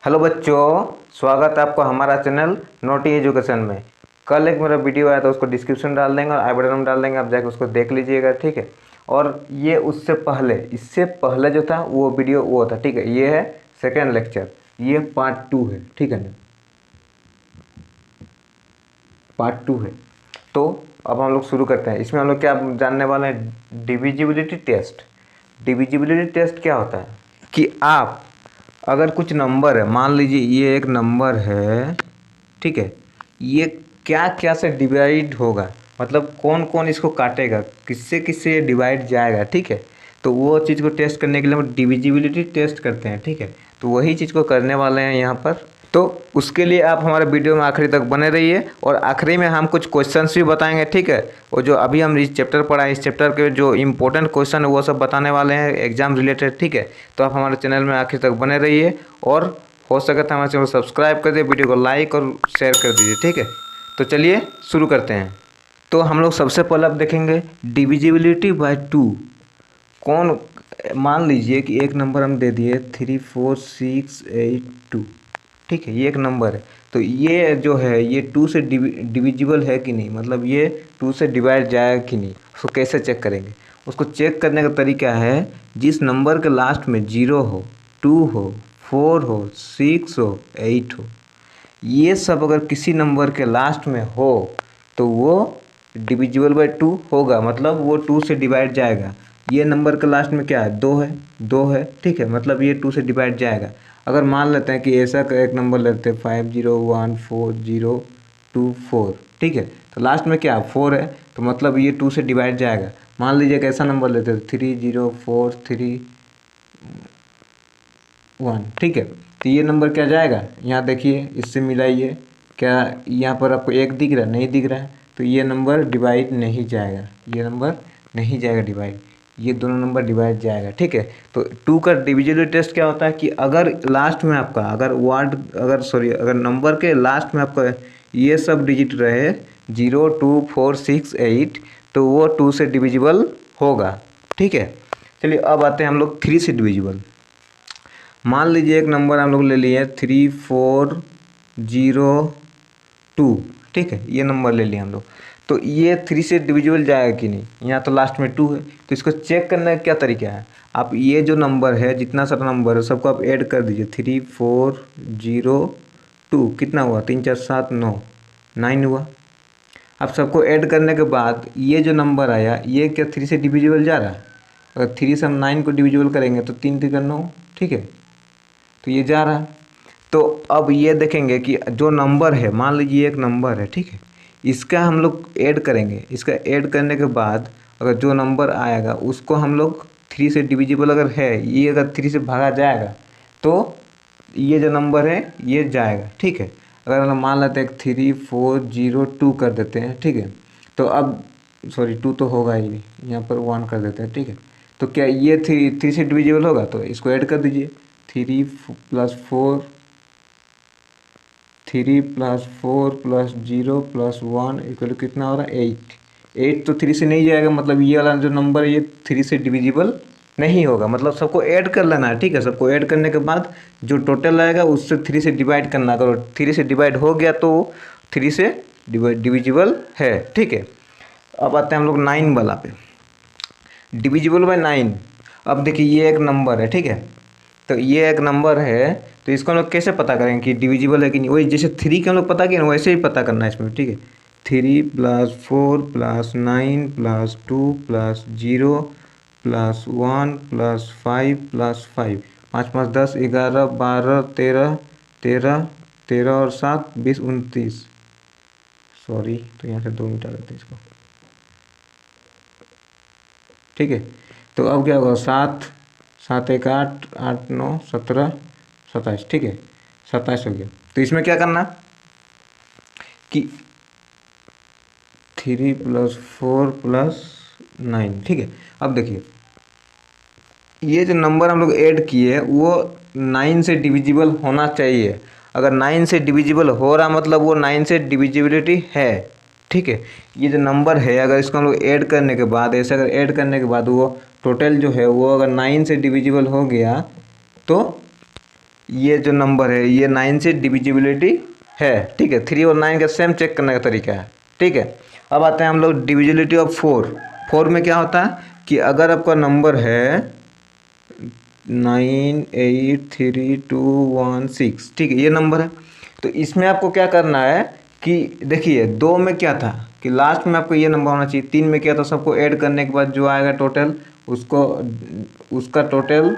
Hello बच्चों, स्वागत है आपको हमारा चैनल नोटी एजुकेशन में। कल एक मेरा वीडियो आया था, उसको डिस्क्रिप्शन डाल देंगे और आई बटन में डाल देंगे, आप जाके उसको देख लीजिएगा, ठीक है। और ये इससे पहले जो था वो वीडियो वो था, ठीक है। ये है सेकेंड लेक्चर, ये पार्ट 2 है, ठीक है ना, पार्ट 2 है। तो अब हम लोग शुरू करते हैं। इसमें हम लोग क्या जानने वाले हैं, डिविजिबिलिटी टेस्ट। डिविजिबिलिटी टेस्ट क्या होता है कि आप अगर कुछ नंबर है, मान लीजिए ये एक नंबर है, ठीक है, ये क्या क्या से डिवाइड होगा, मतलब कौन कौन इसको काटेगा, किससे किससे ये डिवाइड जाएगा, ठीक है। तो वो चीज़ को टेस्ट करने के लिए हम डिविजिबिलिटी टेस्ट करते हैं, ठीक है। तो वही चीज़ को करने वाले हैं यहाँ पर। तो उसके लिए आप हमारे वीडियो में आखिरी तक बने रहिए और आखिरी में हम कुछ क्वेश्चंस भी बताएंगे, ठीक है। और जो अभी हम इस चैप्टर पढ़ा है, इस चैप्टर के जो इंपॉर्टेंट क्वेश्चन है वो सब बताने वाले हैं एग्जाम रिलेटेड, ठीक है। तो आप हमारे चैनल में आखिर तक बने रहिए और हो सके तो हमारे चैनल को सब्सक्राइब कर दीजिए, वीडियो को लाइक और शेयर कर दीजिए, ठीक है। तो चलिए शुरू करते हैं। तो हम लोग सबसे पहले अब देखेंगे डिविजिबिलिटी बाय 2। कौन, मान लीजिए कि एक नंबर हम दे दिए 34682, ठीक है, ये एक नंबर है। तो ये जो है ये 2 से डिविजिबल है कि नहीं, मतलब ये 2 से डिवाइड जाएगा कि नहीं, उसको कैसे चेक करेंगे। उसको चेक करने का तरीका है, जिस नंबर के लास्ट में 0 हो, 2 हो, 4 हो, 6 हो, 8 हो, ये सब अगर किसी नंबर के लास्ट में हो तो वो डिविजिबल बाय 2 होगा, मतलब वो 2 से डिवाइड जाएगा। ये नंबर के लास्ट में क्या है, 2 है, ठीक है, मतलब ये 2 से डिवाइड जाएगा। अगर मान लेते हैं कि ऐसा एक नंबर लेते हैं 501402 4, ठीक है, तो लास्ट में क्या 4 है, तो मतलब ये 2 से डिवाइड जाएगा। मान लीजिए कि ऐसा नंबर लेते हैं 30431, ठीक है, तो ये नंबर क्या जाएगा, यहाँ देखिए इससे मिलाइए, क्या यहाँ पर आपको 1 दिख रहा है, नहीं दिख रहा है, तो ये नंबर डिवाइड नहीं जाएगा, ये नंबर नहीं जाएगा डिवाइड, ये दोनों नंबर डिवाइड जाएगा, ठीक है। तो 2 का डिविजिबिलिटी टेस्ट क्या होता है कि अगर लास्ट में आपका अगर नंबर के लास्ट में आपका ये सब डिजिट रहे 0 2 4 6 8, तो वो 2 से डिविजिबल होगा, ठीक है। चलिए अब आते हैं हम लोग 3 से डिविजिबल। मान लीजिए एक नंबर हम लोग ले लिए 3402, ठीक है, ये नंबर ले लिया हम लोग। तो ये 3 से डिविजिबल जाएगा कि नहीं, यहाँ तो लास्ट में 2 है। तो इसको चेक करने का क्या तरीका है, आप ये जो नंबर है, जितना सारा नंबर है सबको आप ऐड कर दीजिए। 3402 कितना हुआ, 3 4 7 9, 9 हुआ। अब सबको ऐड करने के बाद ये जो नंबर आया, ये क्या 3 से डिविजिबल जा रहा है। अगर 3 से हम 9 को डिविजिबल करेंगे तो 3 3 9, ठीक है, तो ये जा रहा है। तो अब ये देखेंगे कि जो नंबर है, मान लीजिए एक नंबर है, ठीक है, इसका हम लोग ऐड करेंगे। इसका ऐड करने के बाद अगर जो नंबर आएगा उसको हम लोग 3 से डिविजिबल अगर है, ये अगर 3 से भागा जाएगा तो ये जो नंबर है ये जाएगा, ठीक है। अगर हम मान लेते हैं 3402 कर देते हैं, ठीक है, तो अब सॉरी 2 तो होगा ही नहीं, यहाँ पर 1 कर देते हैं, ठीक है। तो क्या ये 3 से डिविजिबल होगा, तो इसको ऐड कर दीजिए। 3 + 4 3 + 4 + 0 + 1 इक्वल कितना हो रहा है 8। 8 तो 3 से नहीं जाएगा, मतलब ये वाला जो नंबर है ये 3 से डिविजिबल नहीं होगा, मतलब सबको ऐड कर लेना है, ठीक है। सबको ऐड करने के बाद जो टोटल आएगा उससे 3 से डिवाइड करना, अगर 3 से डिवाइड हो गया तो 3 से डिविजिबल है, ठीक है। अब आते हैं हम लोग 9 वाला पे, डिविजिबल बाय 9। अब देखिए ये एक नंबर है, ठीक है, तो ये एक नंबर है, तो इसको हम लोग कैसे पता करेंगे कि डिविजिबल है कि नहीं। वही जैसे 3 के हम लोग पता किए ना, वैसे ही पता करना है इसमें, ठीक है। 3 + 4 + 9 + 2 + 0 + 1 + 5 + 5, 5 5 10 11 12 13 13 13 और 7 20 29, सॉरी तो यहाँ से 2 मिटा देते हैं इसको, ठीक है। तो अब क्या होगा, 7 7 1 8 8 9 17 27, ठीक है, 27 हो गया। तो इसमें क्या करना कि 3 + 4 + 9, ठीक है। अब देखिए ये जो नंबर हम लोग ऐड किए वो 9 से डिविजिबल होना चाहिए। अगर 9 से डिविजिबल हो रहा मतलब वो 9 से डिविजिबिलिटी है, ठीक है। ये जो नंबर है अगर इसको हम लोग ऐड करने के बाद, ऐसे अगर ऐड करने के बाद वो टोटल जो है वो अगर 9 से डिविजिबल हो गया तो ये जो नंबर है ये 9 से डिविजिबिलिटी है, ठीक है। 3 और 9 का सेम चेक करने का तरीका है, ठीक है। अब आते हैं हम लोग डिविजिबिलिटी ऑफ 4। 4 में क्या होता है कि अगर आपका नंबर है 98321 ठीक है, ये नंबर है। तो इसमें आपको क्या करना है कि देखिए 2 में क्या था कि लास्ट में आपको ये नंबर होना चाहिए, 3 में क्या था सबको ऐड करने के बाद जो आएगा टोटल उसको उसका टोटल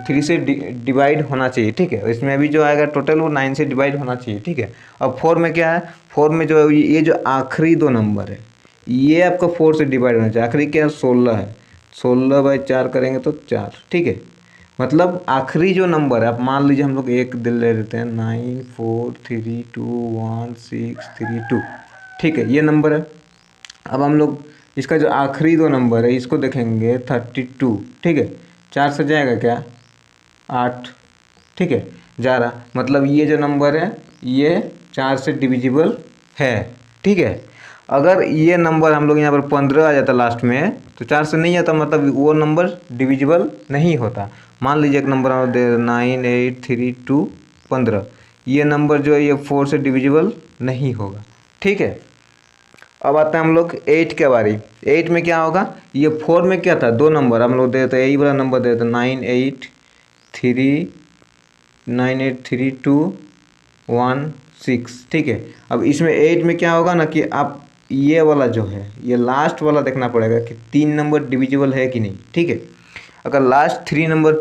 3 से डिवाइड होना चाहिए, ठीक है। इसमें भी जो आएगा टोटल वो 9 से डिवाइड होना चाहिए, ठीक है। अब 4 में क्या है, 4 में जो ये जो आखिरी 2 नंबर है ये आपका 4 से डिवाइड होना चाहिए। आखिरी क्या है 16 है, 16/4 करेंगे तो 4, ठीक है। मतलब आखिरी जो नंबर है, आप मान लीजिए हम लोग एक दिल ले लेते हैं 94321 632, ठीक है, ये नंबर है। अब हम लोग इसका जो आखिरी 2 नंबर है इसको देखेंगे 32, ठीक है। 4 से जाएगा क्या 8, ठीक है, जा रहा, मतलब ये जो नंबर है ये 4 से डिविजिबल है, ठीक है। अगर ये नंबर हम लोग यहाँ पर 15 आ जाता लास्ट में तो 4 से नहीं आता, मतलब वो नंबर डिविजिबल नहीं होता। मान लीजिए एक नंबर हम दे 98321 ये नंबर जो है ये 4 से डिविजिबल नहीं होगा, ठीक है। अब आता है हम लोग 8 के बारी। 8 में क्या होगा, ये 4 में क्या था 2 नंबर हम लोग देते यही वाला नंबर देते 98316, ठीक है। अब इसमें 8 में क्या होगा ना कि आप ये वाला जो है ये लास्ट वाला देखना पड़ेगा कि 3 नंबर डिविजिबल है कि नहीं, ठीक है। अगर लास्ट 3 नंबर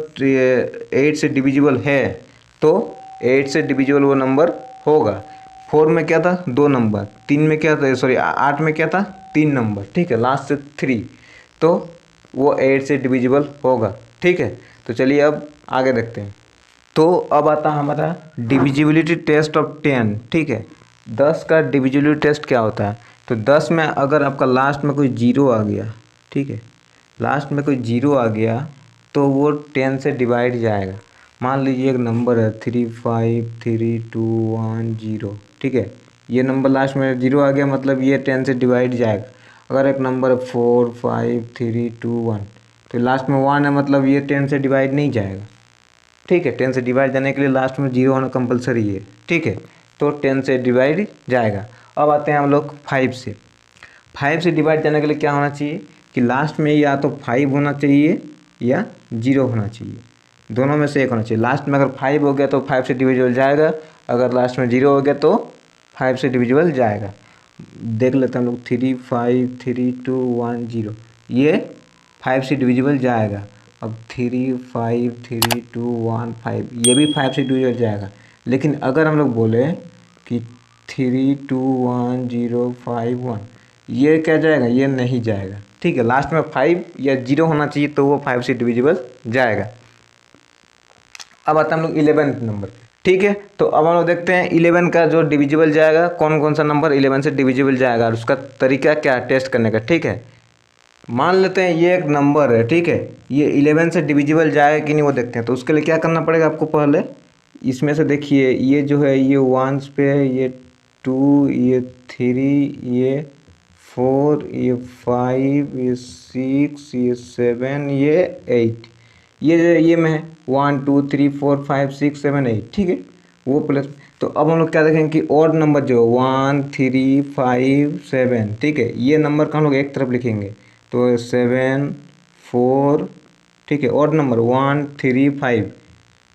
8 से डिविजिबल है तो 8 से डिविजिबल वो नंबर होगा। 4 में क्या था 2 नंबर, 3 में क्या था सॉरी 8 में क्या था 3 नंबर, ठीक है, लास्ट से 3, तो वो 8 से डिविजिबल होगा, ठीक है। तो चलिए अब आगे देखते हैं। तो अब आता है हमारा डिविजिबिलिटी टेस्ट ऑफ 10, ठीक है। 10 का डिविजिबिलिटी टेस्ट क्या होता है, तो 10 में अगर आपका लास्ट में कोई जीरो आ गया, ठीक है, लास्ट में कोई जीरो आ गया तो वो 10 से डिवाइड जाएगा। मान लीजिए एक नंबर है 353210, ठीक है, ये नंबर लास्ट में जीरो आ गया मतलब ये 10 से डिवाइड जाएगा। अगर एक नंबर है 45321 तो लास्ट में 1 है मतलब ये 10 से डिवाइड नहीं जाएगा, ठीक है। 10 से डिवाइड जाने के लिए लास्ट में जीरो होना कंपलसरी है, ठीक है, तो 10 से डिवाइड जाएगा। अब आते हैं हम लोग 5 से। 5 से डिवाइड जाने के लिए क्या होना चाहिए कि लास्ट में या तो 5 होना चाहिए या 0 होना चाहिए, दोनों में से एक होना चाहिए। लास्ट में अगर 5 हो गया तो 5 से डिविजिबल जाएगा, अगर लास्ट में 0 हो गया तो 5 से डिविजिबल जाएगा। देख लेते हैं हम लोग 353210 ये 5 से डिविजिबल जाएगा। अब 353215 ये भी 5 से डिविजिबल जाएगा। लेकिन अगर हम लोग बोले कि 321051 ये क्या जाएगा, ये नहीं जाएगा, ठीक है। लास्ट में 5 या 0 होना चाहिए तो वो 5 से डिविजिबल जाएगा। अब आता है हम लोग 11 नंबर, ठीक है। तो अब हम लोग देखते हैं 11 का जो डिविजिबल जाएगा, कौन कौन सा नंबर 11 से डिविजिबल जाएगा और उसका तरीका क्या है टेस्ट करने का, ठीक है। मान लेते हैं ये एक नंबर है, ठीक है, ये 11 से डिविजिबल जाएगा कि नहीं वो देखते हैं। तो उसके लिए क्या करना पड़ेगा आपको, पहले इसमें से देखिए ये जो है ये 1 पे है, ये 2, ये 3, ये 4, ये 5, ये 6, ये 7, ये 8, ये में है 1 2 3 4 5 6 7 8, ठीक है, वो प्लस। तो अब हम लोग क्या देखेंगे कि ऑड नंबर जो 1 3 5 7, ठीक है, ये नंबर का हम लोग एक तरफ लिखेंगे तो 7 4, ठीक है। ऑड नंबर 1 3 5,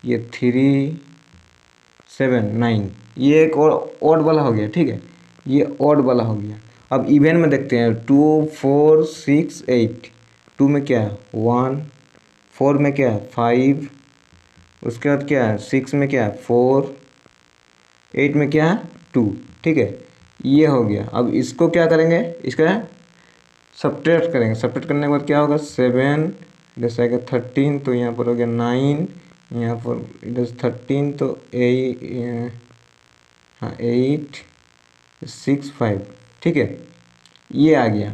ये 3 7 9, ये एक और ऑड वाला हो गया, ठीक है, ये ऑड वाला हो गया। अब इवन में देखते हैं 2 4 6 8, 2 में क्या है 1, 4 में क्या है 5, उसके बाद क्या है 6 में क्या है 4, 8 में क्या है 2, ठीक है, ये हो गया। अब इसको क्या करेंगे, इसका सब्ट्रैक्ट करेंगे। सब्ट्रैक्ट करने के बाद क्या होगा 7 इधर से आएगा 13 तो यहाँ पर हो गया 9, यहाँ पर इधर से 13 तो 8, हाँ 8 6 5, ठीक है, ये आ गया।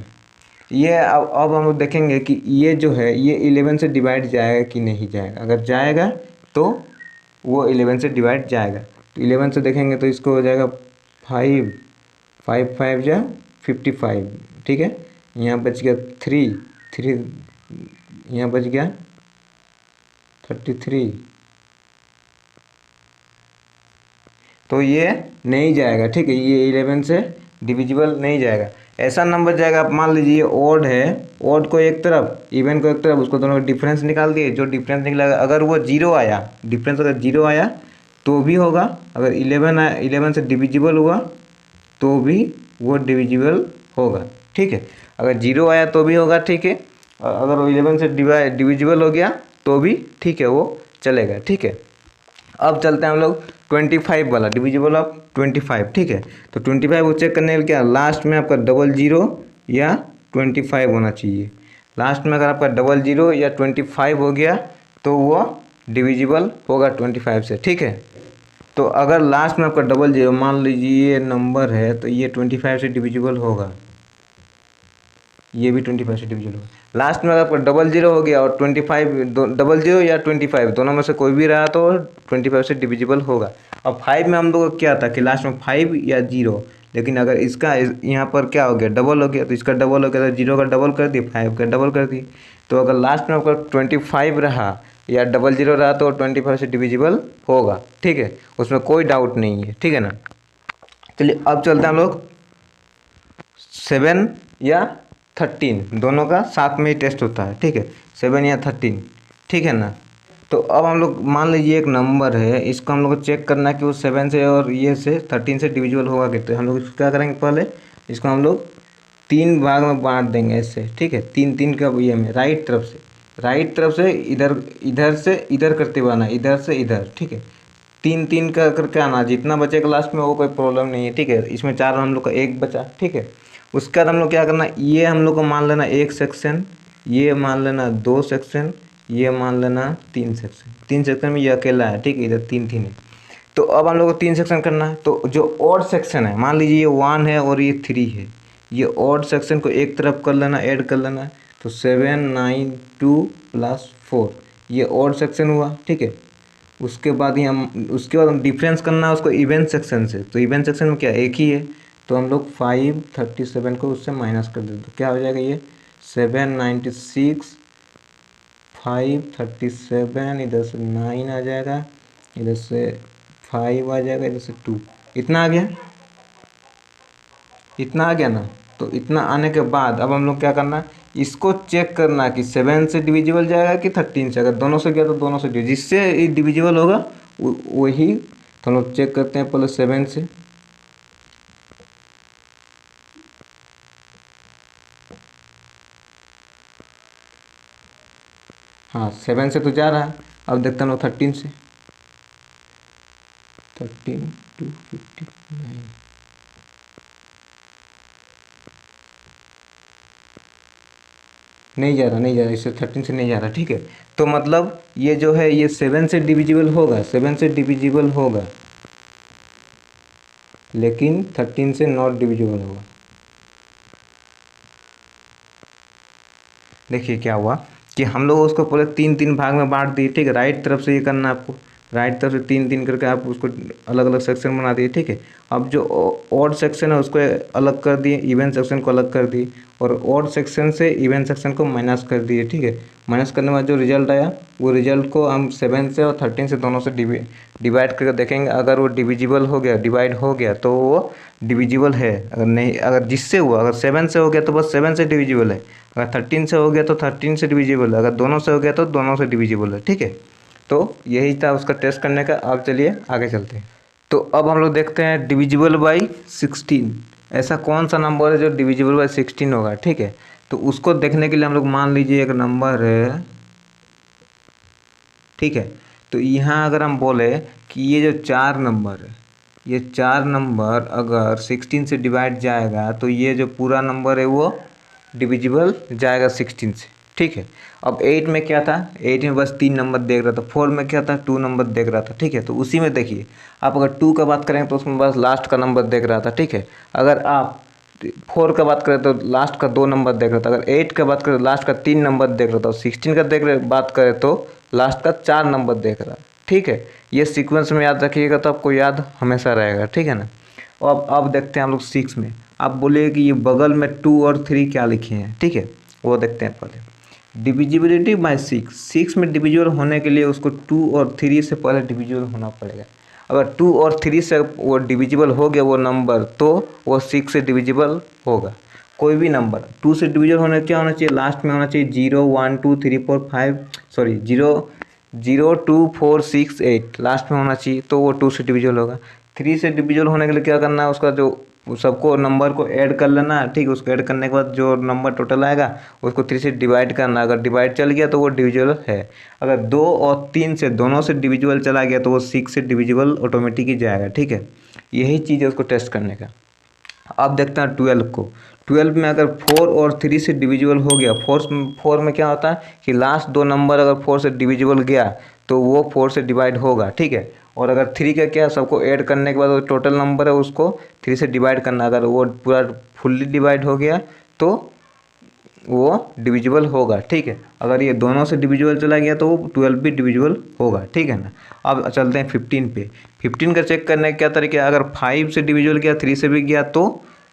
ये अब हम लोग देखेंगे कि ये जो है ये 11 से डिवाइड जाएगा कि नहीं जाएगा। अगर जाएगा तो वो 11 से डिवाइड जाएगा। तो 11 से देखेंगे तो इसको हो जाएगा 5 5 5 जा 55, ठीक है, यहाँ बच गया 3 3, यहाँ बच गया 33, तो ये नहीं जाएगा, ठीक है, ये 11 से डिविजिबल नहीं जाएगा। ऐसा नंबर जाएगा, आप मान लीजिए ओड है, ओड को एक तरफ, इवन को एक तरफ, उसको दोनों का डिफरेंस निकाल दिए, जो डिफरेंस निकला अगर वो जीरो आया, डिफरेंस अगर जीरो आया तो भी होगा, अगर 11 से डिविजिबल हुआ तो भी वो डिविजिबल होगा, ठीक है, अगर जीरो आया तो भी होगा, ठीक है, और अगर वो 11 से डिविजिबल हो गया तो भी ठीक है, वो चलेगा, ठीक है। अब चलते हैं हम लोग 25 वाला, डिविजिबल ऑफ 25, ठीक है। तो 25 को चेक करने के लिए क्या, लास्ट में आपका 00 या 25 होना चाहिए। लास्ट में अगर आपका 00 या 25 हो गया तो वो डिविजिबल होगा 25 से, ठीक है। तो अगर लास्ट में आपका 00 मान लीजिए ये नंबर है तो ये 25 से डिविजिबल होगा, ये भी 25 से डिविजिबल होगा। लास्ट में अगर आपका 00 हो गया और 25, 00 या 25 दोनों में से कोई भी रहा तो 25 से डिविजिबल होगा। और 5 में हम लोग को क्या था कि लास्ट में 5 या 0, लेकिन अगर इसका यहाँ पर क्या हो गया, डबल हो गया, तो इसका डबल हो गया तो 0 का डबल कर दिए, 5 का डबल कर दिए। तो अगर लास्ट में आपका 25 रहा या 00 रहा तो 25 से डिविजिबल होगा, ठीक है, उसमें कोई डाउट नहीं है, ठीक है ना। चलिए अब चलते हैं हम लोग 7 या 13 दोनों का साथ में ही टेस्ट होता है, ठीक है, 7 या 13, ठीक है ना। तो अब हम लोग मान लीजिए एक नंबर है, इसको हम लोग को चेक करना है कि वो 7 से और ये से 13 से डिविजिबल होगा कितने। हम लोग इसको क्या करेंगे, पहले इसको हम लोग 3 भाग में बांट देंगे ऐसे, ठीक है, 3 का ये में राइट तरफ से इधर से इधर करते हुए आना, इधर से इधर, ठीक है, 3 का करके आना, जितना बचेगा लास्ट में वो कोई प्रॉब्लम नहीं है, ठीक है। इसमें 4 हम लोग का 1 बचा, ठीक है। उसके बाद हम लोग क्या करना, ये हम लोग को मान लेना 1 सेक्शन, ये मान लेना 2 सेक्शन, ये मान लेना 3 सेक्शन। 3 सेक्शन में ये अकेला है, ठीक है, इधर 3 है। तो अब हम लोग को 3 सेक्शन करना है। तो जो ऑड सेक्शन है, मान लीजिए ये 1 है और ये 3 है, ये ऑड सेक्शन को एक तरफ कर लेना, ऐड कर लेना। तो 7 9 2 + 4 ये ऑड सेक्शन हुआ, ठीक है। उसके बाद हम डिफरेंस करना है उसको इवन सेक्शन से। तो इवन सेक्शन में क्या एक ही है, तो हम लोग 537 को उससे माइनस कर देते, तो क्या हो जाएगा, ये 796, 537, इधर से 9 आ जाएगा, इधर से 5 आ जाएगा, इधर से 2, इतना आ गया, इतना आ गया ना। तो इतना आने के बाद अब हम लोग क्या करना, इसको चेक करना कि 7 से डिविजिबल जाएगा कि 13 से। अगर दोनों से गया तो दोनों से जिससे डिविजिबल होगा वही। तो हम लोग चेक करते हैं पहले 7 से, हाँ 7 से तो जा रहा है। अब देखते हैं लोग 13 से, 13 259 नहीं जा रहा, इससे 13 से नहीं जा रहा, ठीक है। तो मतलब ये जो है ये 7 से डिविजिबल होगा, 7 से डिविजिबल होगा, लेकिन 13 से नॉट डिविजिबल होगा। देखिए क्या हुआ कि हम लोग उसको पूरे 3 भाग में बांट दिए, ठीक है। राइट तरफ से ये करना आपको, राइट तरफ से 3 करके आप उसको अलग अलग सेक्शन बना दिए, ठीक है। अब जो ऑड सेक्शन है उसको अलग कर दिए, इवन सेक्शन को अलग कर दिए, और ऑड सेक्शन से इवन सेक्शन को माइनस कर दिए, ठीक है। माइनस करने के बाद जो रिजल्ट आया वो रिजल्ट को हम 7 से और 13 से दोनों से डिवाइड करके देखेंगे। अगर वो डिविजिबल हो गया, डिवाइड हो गया तो वो डिविजिबल है, अगर नहीं, अगर जिससे हुआ, अगर 7 से हो गया तो बस 7 से डिविजिबल है, अगर 13 से हो गया तो 13 से डिविजिबल है, अगर दोनों से हो गया तो दोनों से डिविजिबल है, ठीक है। तो यही था उसका टेस्ट करने का। अब चलिए आगे चलते हैं। तो अब हम लोग देखते हैं डिविजिबल बाई 16, ऐसा कौन सा नंबर है जो डिविजिबल बाई 16 होगा, ठीक है। तो उसको देखने के लिए हम लोग मान लीजिए एक नंबर है, ठीक है। तो यहाँ अगर हम बोले कि ये जो 4 नंबर है, ये 4 नंबर अगर 16 से डिवाइड जाएगा तो ये जो पूरा नंबर है वो डिविजिबल जाएगा 16 से, ठीक है। अब 8 में क्या था, 8 में बस 3 नंबर देख रहा था, 4 में क्या था 2 नंबर देख रहा था, ठीक है। तो उसी में देखिए आप अगर 2 का बात करें तो उसमें बस लास्ट का नंबर देख रहा था, ठीक है। अगर आप 4 का बात करें तो लास्ट का 2 नंबर देख रहा था, अगर 8 का बात करें तो लास्ट का 3 नंबर देख रहा था, और 16 का बात करें तो लास्ट का 4 नंबर देख रहा, ठीक है। ये सीक्वेंस में याद रखिएगा तो आपको याद हमेशा रहेगा, ठीक है ना। और अब देखते हैं हम लोग 6 में। आप बोलिए कि ये बगल में 2 और 3 क्या लिखे हैं, ठीक है, वो देखते हैं पहले। डिविजिबिलिटी बाय 6, 6 में डिविजिबल होने के लिए उसको 2 और 3 से पहले डिविजिबल होना पड़ेगा। अगर 2 और 3 से वो डिविजिबल हो गया वो नंबर तो वो 6 से डिविजिबल होगा। कोई भी नंबर 2 से डिविजिबल होने क्या होना चाहिए, लास्ट में होना चाहिए 0 1 2 3 4 5 सॉरी 0 0 2 4 6 8 लास्ट में होना चाहिए, तो वो 2 से डिविजिबल होगा। 3 से डिविजिबल होने के लिए क्या करना है, उसका जो सबको नंबर को ऐड कर लेना है, ठीक। उसको ऐड करने के बाद जो नंबर टोटल आएगा उसको 3 से डिवाइड करना, अगर डिवाइड चल गया तो वो डिविजिबल है। अगर 2 और 3 से दोनों से डिविजिबल चला गया तो वो 6 से डिविजिबल ऑटोमेटिक ही जाएगा, ठीक है। यही चीज़ है उसको टेस्ट करने का। अब देखते हैं 12 को। 12 में अगर 4 और 3 से डिविजिबल हो गया, 4 में क्या होता है कि लास्ट दो नंबर अगर 4 से डिविजिबल गया तो वो 4 से डिवाइड होगा, ठीक है। और अगर 3 का क्या, सबको ऐड करने के बाद वो टोटल नंबर है उसको 3 से डिवाइड करना, अगर वो पूरा फुल्ली डिवाइड हो गया तो वो डिविजिबल होगा, ठीक है। अगर ये दोनों से डिविजिबल चला गया तो वो 12 भी डिविजिबल होगा, ठीक है ना। अब चलते हैं 15 पे। 15 का चेक करने का क्या तरीका है, अगर 5 से डिविजिबल गया 3 से भी गया तो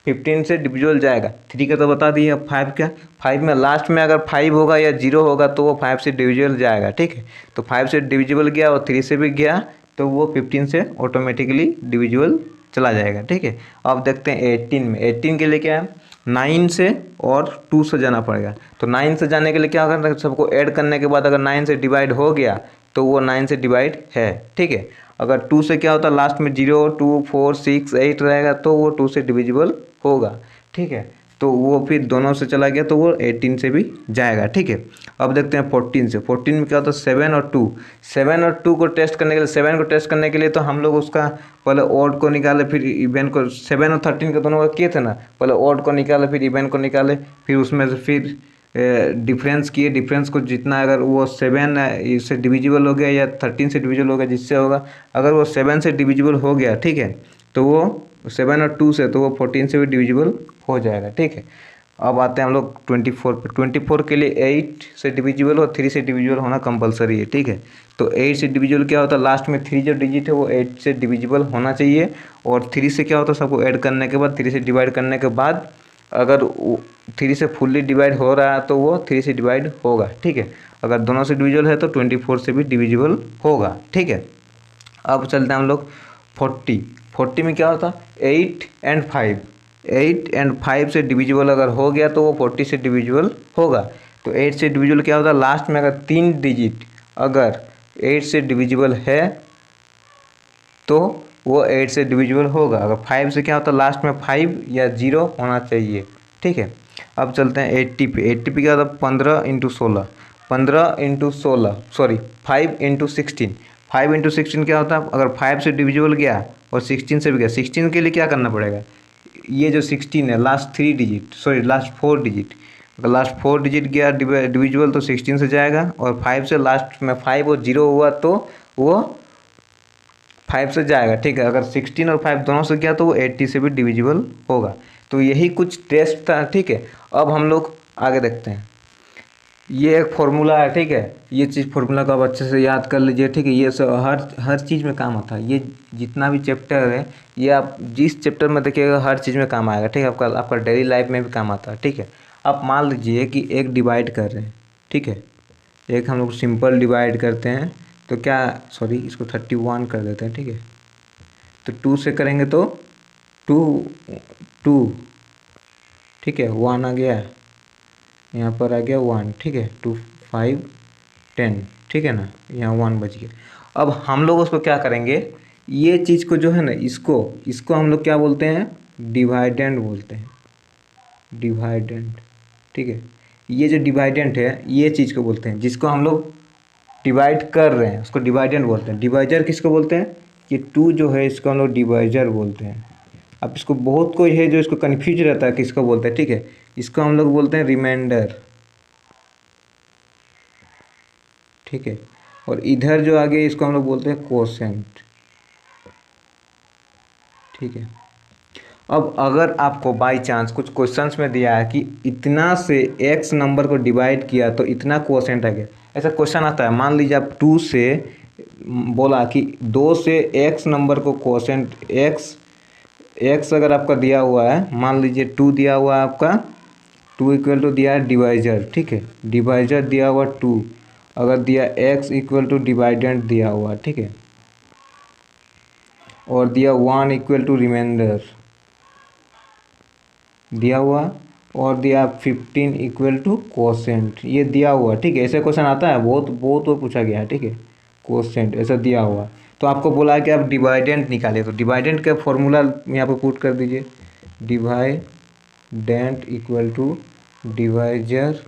15 से डिविजिबल जाएगा। 3 का तो बता दिए, अब 5 क्या, 5 में लास्ट में अगर 5 होगा या 0 होगा तो वो 5 से डिविजिबल जाएगा, ठीक है। तो 5 से डिविजिबल गया और 3 से भी गया तो वो 15 से ऑटोमेटिकली डिविजिबल चला जाएगा, ठीक है। अब देखते हैं 18 में। 18 के लिए क्या है, 9 से और 2 से जाना पड़ेगा। तो 9 से जाने के लिए क्या करना है, सबको ऐड करने के बाद अगर 9 से डिवाइड हो गया तो वो 9 से डिवाइड है, ठीक है। अगर 2 से क्या होता है, लास्ट में 0 2 4 6 8 रहेगा तो वो 2 से डिविजिबल होगा, ठीक है। तो वो फिर दोनों से चला गया तो वो 18 से भी जाएगा, ठीक है। अब देखते हैं 14 से। 14 में क्या होता है, 7 और 2। 7 और 2 को टेस्ट करने के लिए, 7 को टेस्ट करने के लिए तो हम लोग उसका पहले ऑड को निकाले फिर इवन को। 7 और 13 के दोनों का किए थे ना, पहले ऑड को निकाले फिर इवन को निकाले, फिर उसमें से फिर डिफरेंस किए। डिफरेंस को जितना अगर वो 7 इससे डिविजिबल हो गया या 13 से डिविजिबल हो गया, जिससे होगा अगर वो 7 से डिविजिबल हो गया, ठीक है, तो वो 7 और 2 से तो वो 14 से भी डिविजिबल हो जाएगा, ठीक है। अब आते हैं हम लोग 24 पे। 24 के लिए 8 से डिविजिबल और 3 से डिविजिबल होना कंपलसरी है, ठीक है। तो 8 से डिविजिबल क्या होता है, लास्ट में 3 जो डिजिट है वो 8 से डिविजिबल होना चाहिए। और 3 से क्या होता है, सबको ऐड करने के बाद 3 से डिवाइड करने के बाद अगर 3 से फुल्ली डिवाइड हो रहा है तो वो 3 से डिवाइड होगा, ठीक है। अगर दोनों से डिविजिबल है तो 24 से भी डिविजिबल होगा, ठीक है। अब चलते हैं हम लोग 40 में क्या होता है, 8 एंड 5। 8 एंड 5 से डिविजिबल अगर हो गया तो वो 40 से डिविजिबल होगा। तो 8 से डिविजिबल क्या होता है, लास्ट में अगर 3 डिजिट अगर 8 से डिविजिबल है तो वो 8 से डिविजिबल होगा। अगर 5 से क्या होता है, लास्ट में 5 या 0 होना चाहिए, ठीक है। अब चलते हैं 80 पे। 80 पे क्या होता है, 15 into 16। 15 into 16 sorry 5 into 16। 5 into 16 क्या होता है, अगर 5 से डिविजिबल गया और 16 से भी गया, 16 के लिए क्या करना पड़ेगा, ये जो 16 है last 3 digit sorry last 4 digit, अगर लास्ट 4 डिजिट गया डिविजिबल तो 16 से जाएगा। और 5 से लास्ट में 5 और 0 हुआ तो वो 5 से जाएगा, ठीक है। अगर 16 और 5 दोनों से गया तो वो 80 से भी डिविजिबल होगा। तो यही कुछ टेस्ट था, ठीक है। अब हम लोग आगे देखते हैं। ये एक फॉर्मूला है, ठीक है। ये चीज़ फॉर्मूला को आप अच्छे से याद कर लीजिए, ठीक है। ये सब हर चीज़ में काम आता है। ये जितना भी चैप्टर है ये आप जिस चैप्टर में देखिएगा हर चीज़ में काम आएगा, ठीक है। आपका डेली लाइफ में भी काम आता है, ठीक है। आप मान लीजिए कि एक डिवाइड कर रहे हैं, ठीक है। एक हम लोग सिंपल डिवाइड करते हैं तो क्या सॉरी इसको 31 कर देते हैं, ठीक है। तो 2 से करेंगे तो 2 ठीक है, 1 आ गया, यहाँ पर आ गया 1, ठीक है। 2 5 10, ठीक है ना, यहाँ 1 बच गया। अब हम लोग उसको क्या करेंगे, ये चीज़ को जो है ना इसको हम लोग क्या बोलते हैं, डिवाइडेंड बोलते हैं, डिवाइडेंड, ठीक है। ये जो डिवाइडेंट है ये चीज़ को बोलते हैं, जिसको हम लोग डिवाइड कर रहे हैं उसको डिवाइडेंड बोलते हैं। डिवाइजर किसको बोलते हैं, कि 2 जो है इसको हम लोग डिवाइजर बोलते हैं। अब इसको बहुत कोई है जो इसको कन्फ्यूज रहता है किसको बोलते हैं, ठीक है। इसको हम लोग बोलते हैं रिमाइंडर, ठीक है। और इधर जो आगे इसको हम लोग बोलते हैं कोसेंट, ठीक है। अब अगर आपको बाय चांस कुछ क्वेश्चंस में दिया है कि इतना से x नंबर को डिवाइड किया तो इतना कोसेंट आ गया, ऐसा क्वेश्चन आता है। मान लीजिए आप 2 से बोला कि 2 से x नंबर को कोसेंट x अगर आपका दिया हुआ है, मान लीजिए 2 दिया हुआ है आपका, 2 इक्वल टू दिया है डिवाइजर, ठीक है। डिवाइजर दिया हुआ 2, अगर दिया x इक्वल टू डिवाइडेंट दिया हुआ, ठीक है। और दिया 1 इक्वल टू रिमाइंडर दिया हुआ, और दिया 15 इक्वल टू कोसेंट, ये दिया हुआ, ठीक है। ऐसे क्वेश्चन आता है, बहुत बहुत वो पूछा गया है, ठीक है। कोसेंट ऐसा दिया हुआ, तो आपको बोला है कि आप डिवाइडेंट निकालिए, तो डिवाइडेंट का फॉर्मूला यहाँ पे पुट कर दीजिए। Dividend equal to divisor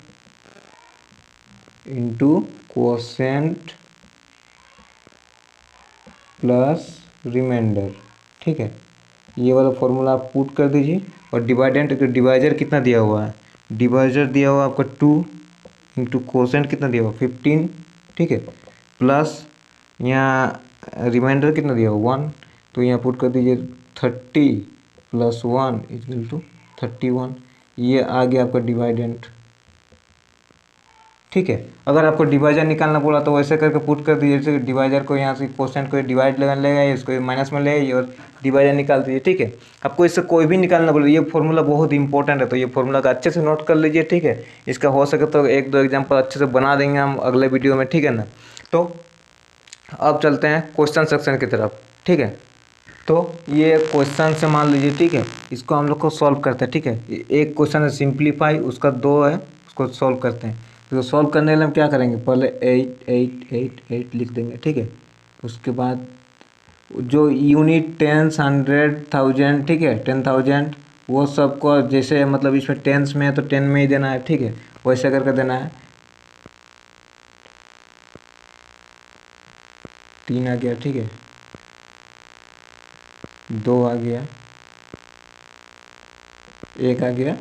into quotient plus remainder, ठीक है। ये वाला फॉर्मूला आप पुट कर दीजिए। और डिवाइडेंट डिवाइजर कितना दिया हुआ है, डिवाइजर दिया हुआ आपका 2 इंटू कोसेंट कितना दिया हुआ 15, ठीक है। प्लस यहाँ रिमाइंडर कितना दिया हुआ 1, तो यहाँ पुट कर दीजिए 30 प्लस 1 इक्वल टू 31। ये आ गया आपका डिवाइडेंट, ठीक है। अगर आपको डिवाइजर निकालना बोला तो वैसे करके पुट कर दीजिए, जैसे डिवाइजर को यहाँ से कोसेंट को डिवाइड लेगा, इसको माइनस में ले और डिवाइजर निकाल दीजिए, ठीक है। आपको इससे कोई भी निकालना बोले, ये फॉर्मूला बहुत इंपॉर्टेंट है, तो ये फॉर्मूला का अच्छे से नोट कर लीजिए, ठीक है। इसका हो सके तो 1-2 एग्जाम्पल अच्छे से बना देंगे हम अगले वीडियो में, ठीक है ना। तो अब चलते हैं क्वेश्चन सेक्शन की तरफ, ठीक है। तो ये क्वेश्चन से मान लीजिए, ठीक है, इसको हम लोग को सॉल्व करते हैं, ठीक है। एक क्वेश्चन है सिंप्लीफाई, उसका 2 है, उसको सॉल्व करते हैं। तो सॉल्व करने के लिए हम क्या करेंगे, पहले 8 8 8 8 लिख देंगे, ठीक है। उसके बाद जो यूनिट टेंस, 100, 1000, ठीक है, 10,000, वो सबको जैसे मतलब इसमें टेंस में है तो 10 में ही देना है, ठीक है, वैसे करके देना है। 3 आ गया, ठीक है, 2 आ गया, 1 आ गया,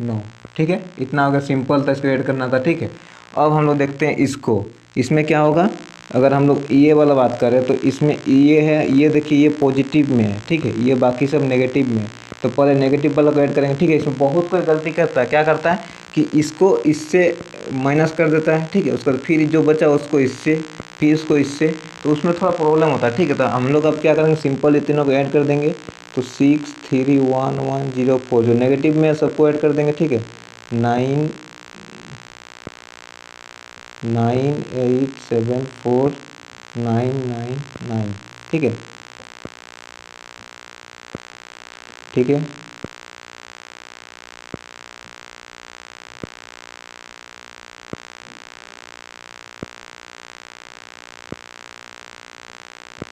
9, ठीक है। इतना अगर सिंपल था, इसको ऐड करना था, ठीक है। अब हम लोग देखते हैं इसको, इसमें क्या होगा। अगर हम लोग ये वाला बात करें तो इसमें ये है, ये देखिए ये पॉजिटिव में है, ठीक है, ये बाकी सब नेगेटिव में है। तो पहले नेगेटिव वाला को ऐड करेंगे, ठीक है। इसमें बहुत कोई गलती करता है, क्या करता है कि इसको इससे माइनस कर देता है, ठीक है। उसका फिर जो बचा उसको इससे, फिर इसको इससे, तो उसमें थोड़ा प्रॉब्लम होता है, ठीक है। तो हम लोग अब क्या करेंगे, सिंपल ये तीनों को ऐड कर देंगे। तो 6 3 1 1 0 4 जो नेगेटिव में है सबको ऐड कर देंगे, ठीक है। 9 9 8 7 4 9 9 9, ठीक है, ठीक है।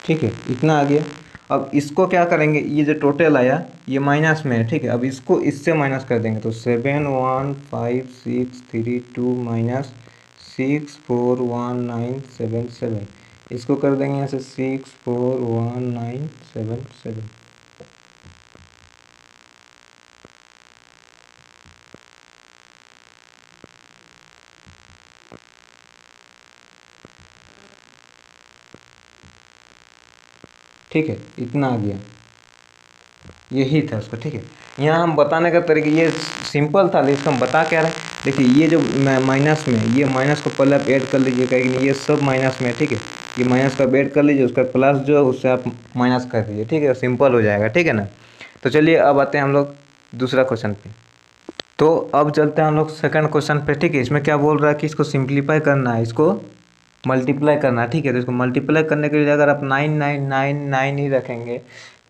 ठीक है, इतना आ गया। अब इसको क्या करेंगे, ये जो टोटल आया ये माइनस में है, ठीक है। अब इसको इससे माइनस कर देंगे, तो 7 1 5 6 3 2 माइनस 6 4 1 9 7 7, इसको कर देंगे यहाँ से 6 4 1 9 7 7, ठीक है, इतना आ गया, यही था उसका, ठीक है। यहाँ हम बताने का तरीका ये सिंपल था, लेकिन हम बता क्या रहे हैं, देखिए ये जो माइनस में, ये माइनस को पहले आप ऐड कर लीजिए, क्योंकि ये सब माइनस में है, ठीक है। ये माइनस का ऐड कर लीजिए, उसका प्लस जो है उससे आप माइनस कर दीजिए, ठीक है, सिंपल हो जाएगा, ठीक है ना। तो चलिए अब आते हैं हम लोग दूसरा क्वेश्चन पे। तो अब चलते हैं हम लोग सेकंड क्वेश्चन पे, ठीक है। इसमें क्या बोल रहा है कि इसको सिंप्लीफाई करना है, इसको मल्टीप्लाई करना है, ठीक है। तो इसको मल्टीप्लाई करने के लिए अगर आप 9999 ही रखेंगे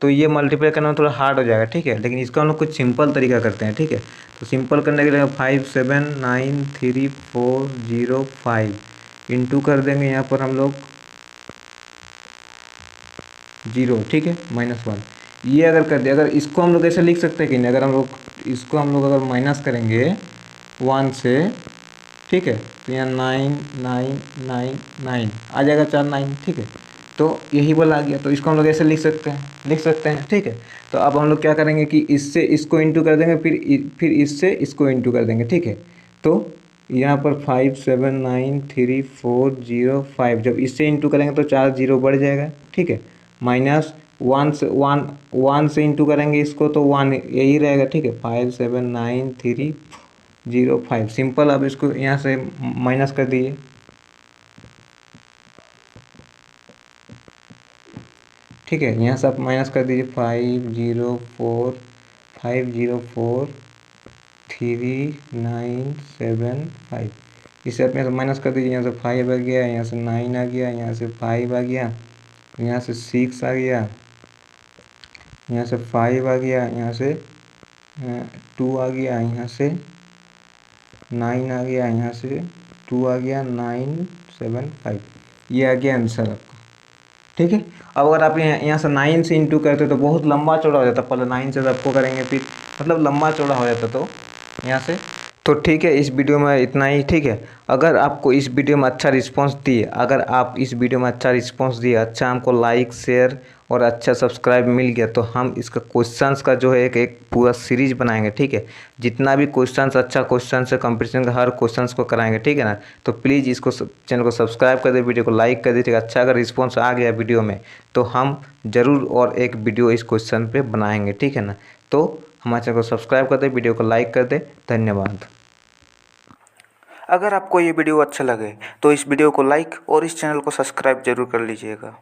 तो ये मल्टीप्लाई करने में थोड़ा हार्ड हो जाएगा, ठीक है। लेकिन इसका हम लोग कुछ सिंपल तरीका करते हैं, ठीक है। तो सिंपल करने के लिए 579340 इंटू कर देंगे यहाँ पर हम लोग 0, ठीक है, -1। ये अगर कर दिया, अगर इसको हम लोग ऐसे लिख सकते हैं कि नहीं, अगर हम लोग इसको हम लोग अगर माइनस करेंगे 1 से, ठीक है, तो यहाँ 9999 आ जाएगा, 4 9, ठीक है। तो यही वाला आ गया, तो इसको हम लोग ऐसे लिख सकते हैं, ठीक है। तो अब हम लोग क्या करेंगे कि इससे इसको इंटू कर देंगे, फिर इससे इसको इंटू कर देंगे, ठीक है। तो यहाँ पर 579340 जब इससे इंटू करेंगे तो 4 0 बढ़ जाएगा, ठीक है। -1 से इंटू करेंगे इसको तो 1 यही रहेगा, ठीक है। 579305 सिंपल। अब इसको यहाँ से माइनस कर दीजिए, ठीक है। यहाँ से आप माइनस कर दीजिए 504397 इसे आप यहाँ से माइनस कर दीजिए। यहाँ से 5 आ गया, यहाँ से 9 आ गया, यहाँ से 5 आ गया, यहाँ से 6 आ गया, यहाँ से 5 आ गया, यहाँ से 2 आ गया, यहाँ से 9 आ गया, यहाँ से 2 आ गया, 9 7 5, ये आ गया आंसर आपका। ठीक है। अब अगर आप यहाँ से 9 से इंटू करते तो बहुत लंबा चौड़ा हो जाता, पहले 9 से सबको करेंगे फिर मतलब लंबा चौड़ा हो जाता, तो यहाँ से तो ठीक है, इस वीडियो में इतना ही। ठीक है, अगर आपको इस वीडियो में अच्छा रिस्पांस दिए, अगर आप इस वीडियो में अच्छा रिस्पांस दिए, अच्छा हमको लाइक शेयर और अच्छा सब्सक्राइब मिल गया, तो हम इसका क्वेश्चंस का जो है एक पूरा सीरीज बनाएंगे। ठीक है, जितना भी क्वेश्चंस अच्छा क्वेश्चन है कंपटीशन का हर क्वेश्चंस को कराएंगे। ठीक है ना, तो प्लीज़ इसको चैनल को सब्सक्राइब कर दे, वीडियो को लाइक कर दीजिएगा। अच्छा अगर रिस्पॉन्स आ गया वीडियो में तो हम ज़रूर और एक वीडियो इस क्वेश्चन पे बनाएंगे। ठीक है ना, तो हमारे चैनल को सब्सक्राइब कर दे, वीडियो को लाइक कर दे। धन्यवाद। अगर आपको ये वीडियो अच्छा लगे तो इस वीडियो को लाइक और इस चैनल को सब्सक्राइब जरूर कर लीजिएगा।